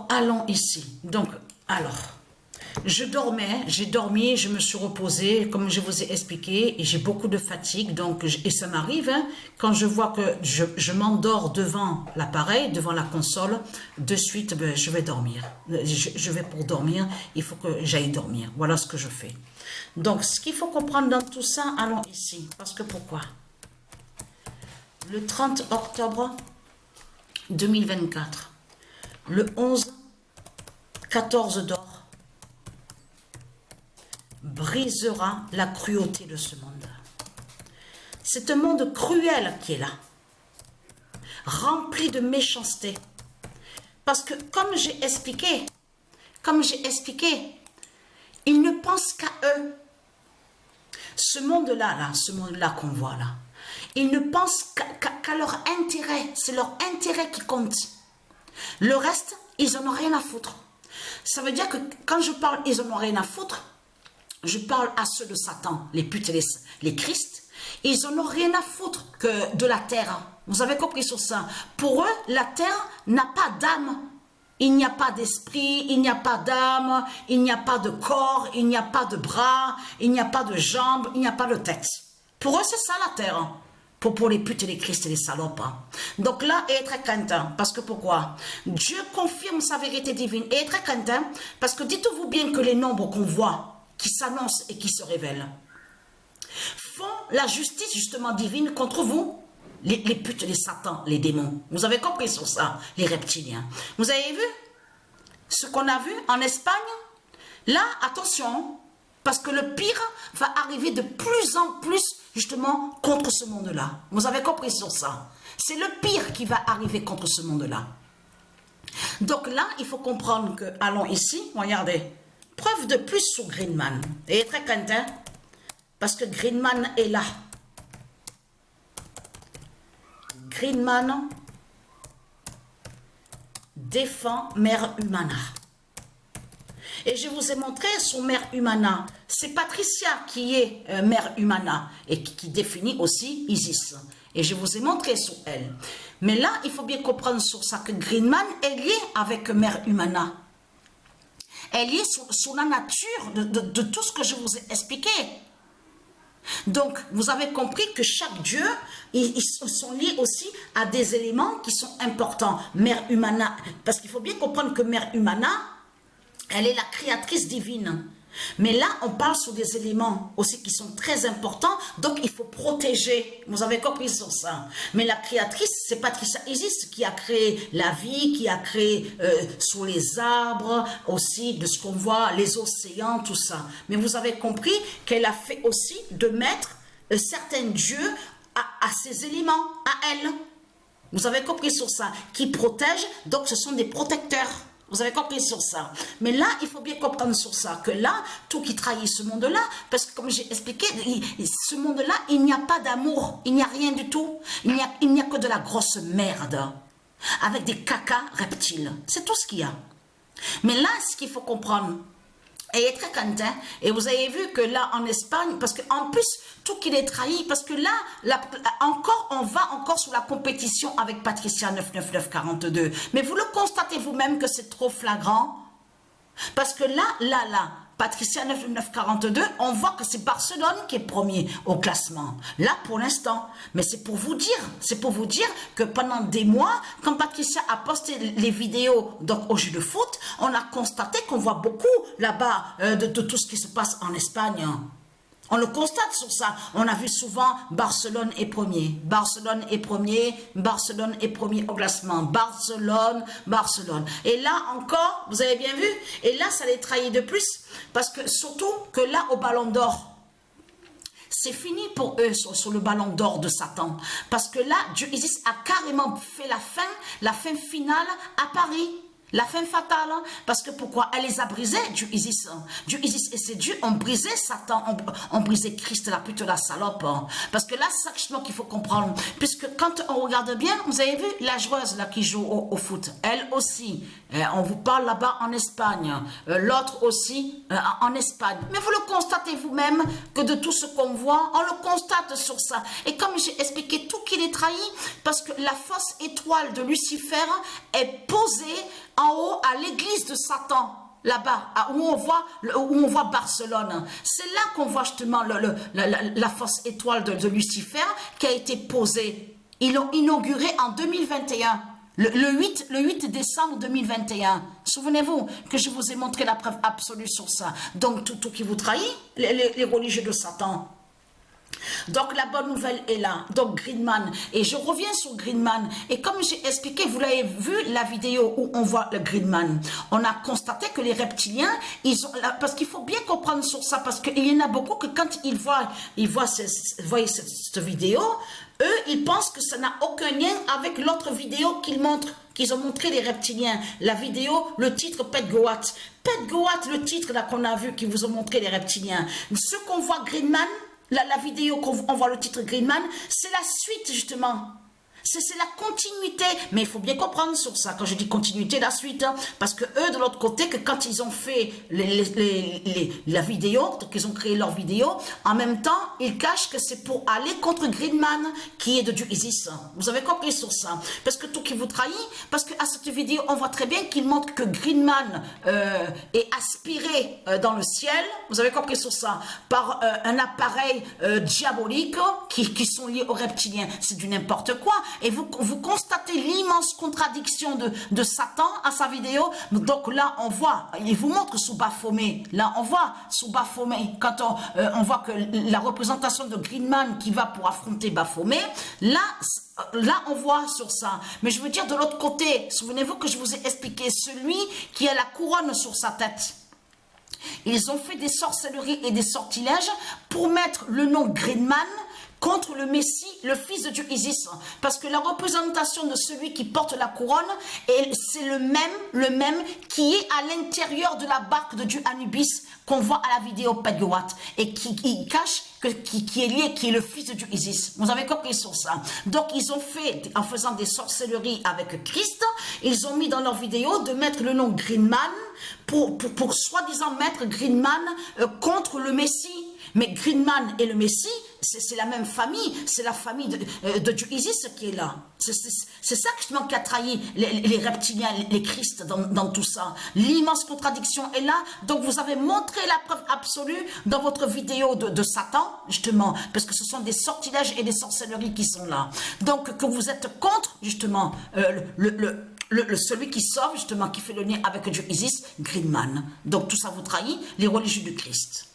Allons ici. Donc, alors, j'ai dormi, je me suis reposée, comme je vous ai expliqué, et j'ai beaucoup de fatigue, donc, et ça m'arrive, hein, quand je vois que je m'endors devant l'appareil, devant la console, de suite, ben, je vais dormir. Je vais pour dormir, il faut que j'aille dormir. Voilà ce que je fais. Donc, ce qu'il faut comprendre dans tout ça, allons ici. Parce que pourquoi? Le 30 octobre 2024, le 11, 14 d'or, brisera la cruauté de ce monde. C'est un monde cruel qui est là, rempli de méchanceté. Parce que comme j'ai expliqué, ils ne pensent qu'à eux. Ce monde-là qu'on voit là, ils ne pensent qu'à leur intérêt. C'est leur intérêt qui compte. Le reste, ils n'en ont rien à foutre. Ça veut dire que quand je parle, ils n'en ont rien à foutre, je parle à ceux de Satan, les putes et les Christ, ils n'en ont rien à foutre que de la terre. Vous avez compris sur ça. Pour eux, la terre n'a pas d'âme. Il n'y a pas d'esprit, il n'y a pas d'âme, il n'y a pas de corps, il n'y a pas de bras, il n'y a pas de jambes, il n'y a pas de tête. Pour eux, c'est ça la terre. Pour les putes et les Christ et les salopes. Donc là, il est très content. Parce que pourquoi? Dieu confirme sa vérité divine. Et est très content parce que dites-vous bien que les nombres qu'on voit, qui s'annoncent et qui se révèlent, font la justice justement divine contre vous. Les putes, les satans, les démons. Vous avez compris sur ça, les reptiliens. Vous avez vu ce qu'on a vu en Espagne? Là, attention, parce que le pire va arriver de plus en plus, justement, contre ce monde-là. Vous avez compris sur ça? C'est le pire qui va arriver contre ce monde-là. Donc là, il faut comprendre que, allons ici, regardez, preuve de plus sur Greenman. Et très content, parce que Greenman est là. Greenman défend Mère Humana. Et je vous ai montré son Mère Humana. C'est Patricia qui est Mère Humana et qui définit aussi Isis. Et je vous ai montré sur elle. Mais là, il faut bien comprendre sur ça que Greenman est lié avec Mère Humana. Elle est liée sur la nature de tout ce que je vous ai expliqué. Donc, vous avez compris que chaque dieu, ils sont liés aussi à des éléments qui sont importants. Mère Humana, parce qu'il faut bien comprendre que Mère Humana, elle est la créatrice divine. Mais là, on parle sur des éléments aussi qui sont très importants, donc il faut protéger. Vous avez compris sur ça. Mais la créatrice, c'est Patricia Isis qui a créé la vie, qui a créé sur les arbres aussi, de ce qu'on voit, les océans, tout ça. Mais vous avez compris qu'elle a fait aussi de mettre certains dieux à ces éléments, à elle. Vous avez compris sur ça, qui protègent, donc ce sont des protecteurs. Vous avez compris sur ça. Mais là, il faut bien comprendre sur ça, que là, tout qui trahit ce monde-là, parce que comme j'ai expliqué, ce monde-là, il n'y a pas d'amour, il n'y a rien du tout. Il n'y a que de la grosse merde, avec des cacas reptiles. C'est tout ce qu'il y a. Mais là, ce qu'il faut comprendre, elle est très content. Et vous avez vu que là, en Espagne, parce qu'en plus, tout qu'il est trahi, parce que là, on va encore sur la compétition avec Patricia 99942. Mais vous le constatez vous-même que c'est trop flagrant. Parce que là, Patricia 99942, on voit que c'est Barcelone qui est premier au classement. Là, pour l'instant. Mais c'est pour vous dire que pendant des mois, quand Patricia a posté les vidéos donc, au jeu de foot, on a constaté qu'on voit beaucoup là-bas de tout ce qui se passe en Espagne. On le constate sur ça. On a vu souvent Barcelone est premier. Barcelone est premier. Barcelone est premier au classement. Barcelone. Et là encore, vous avez bien vu, et là ça les trahit de plus. Parce que surtout que là au Ballon d'Or, c'est fini pour eux sur le Ballon d'Or de Satan. Parce que là, Dieu Isis a carrément fait la fin finale à Paris. La fin fatale, parce que pourquoi? Elle les a brisés, Dieu Isis. Dieu Isis et ses dieux ont brisé Satan, ont brisé Christ, la pute, la salope. Parce que là, c'est ça justement qu'il faut comprendre. Puisque quand on regarde bien, vous avez vu la joueuse là qui joue au foot, elle aussi, on vous parle là-bas en Espagne, l'autre aussi en Espagne. Mais vous le constatez vous-même que de tout ce qu'on voit, on le constate sur ça. Et comme j'ai expliqué tout qu'il est trahi, parce que la fausse étoile de Lucifer est posée en haut à l'église de Satan, là-bas, où on voit Barcelone. C'est là qu'on voit justement la fausse étoile de Lucifer qui a été posée. Ils l'ont inauguré en 2021. Le 8 décembre 2021. Souvenez-vous que je vous ai montré la preuve absolue sur ça. Donc, tout qui vous trahit, les religieux de Satan. Donc, la bonne nouvelle est là. Donc, Greenman. Et je reviens sur Greenman. Et comme j'ai expliqué, vous l'avez vu, la vidéo où on voit le Greenman. On a constaté que les reptiliens, parce qu'il faut bien comprendre sur ça, parce qu'il y en a beaucoup que quand ils voient cette vidéo, eux, ils pensent que ça n'a aucun lien avec l'autre vidéo qu'ils ont montré les reptiliens. La vidéo, le titre Pet Goat. Pet Goat, le titre là qu'on a vu, qui vous ont montré les reptiliens. Ce qu'on voit Greenman, la vidéo qu'on voit le titre Greenman, c'est la suite justement. C'est la continuité, mais il faut bien comprendre sur ça, quand je dis continuité, la suite, hein, parce que eux, de l'autre côté, que quand ils ont fait la vidéo, donc ils ont créé leur vidéo, en même temps, ils cachent que c'est pour aller contre Greenman, qui est de Dieu Isis. Vous avez compris sur ça, parce que tout qui vous trahit, parce qu'à cette vidéo, on voit très bien qu'il montre que Greenman est aspiré dans le ciel, vous avez compris sur ça, par un appareil diabolique qui sont liés aux reptiliens. C'est du n'importe quoi. Et vous constatez l'immense contradiction de Satan à sa vidéo. Donc là, on voit, il vous montre sous Baphomet. Là, on voit sous Baphomet, quand on voit que la représentation de Greenman qui va pour affronter Baphomet, là, on voit sur ça. Mais je veux dire, de l'autre côté, souvenez-vous que je vous ai expliqué, celui qui a la couronne sur sa tête. Ils ont fait des sorcelleries et des sortilèges pour mettre le nom Greenman contre le Messie, le fils de Dieu Isis. Parce que la représentation de celui qui porte la couronne, c'est le même qui est à l'intérieur de la barque de Dieu Anubis qu'on voit à la vidéo Pet Goat et qui cache qui est lié, qui est le fils de Dieu Isis. Vous avez compris sur ça. Donc ils ont fait, en faisant des sorcelleries avec Christ, ils ont mis dans leur vidéo de mettre le nom Greenman pour soi-disant mettre Greenman contre le Messie. Mais Greenman et le Messie, c'est la même famille, c'est la famille de Dieu Isis qui est là. C'est ça justement qui a trahi les reptiliens, les Christ dans tout ça. L'immense contradiction est là. Donc vous avez montré la preuve absolue dans votre vidéo de Satan, justement, parce que ce sont des sortilèges et des sorcelleries qui sont là. Donc que vous êtes contre, justement, celui qui sauve, justement, qui fait le lien avec Dieu Isis, Greenman. Donc tout ça vous trahit, les religieux du Christ.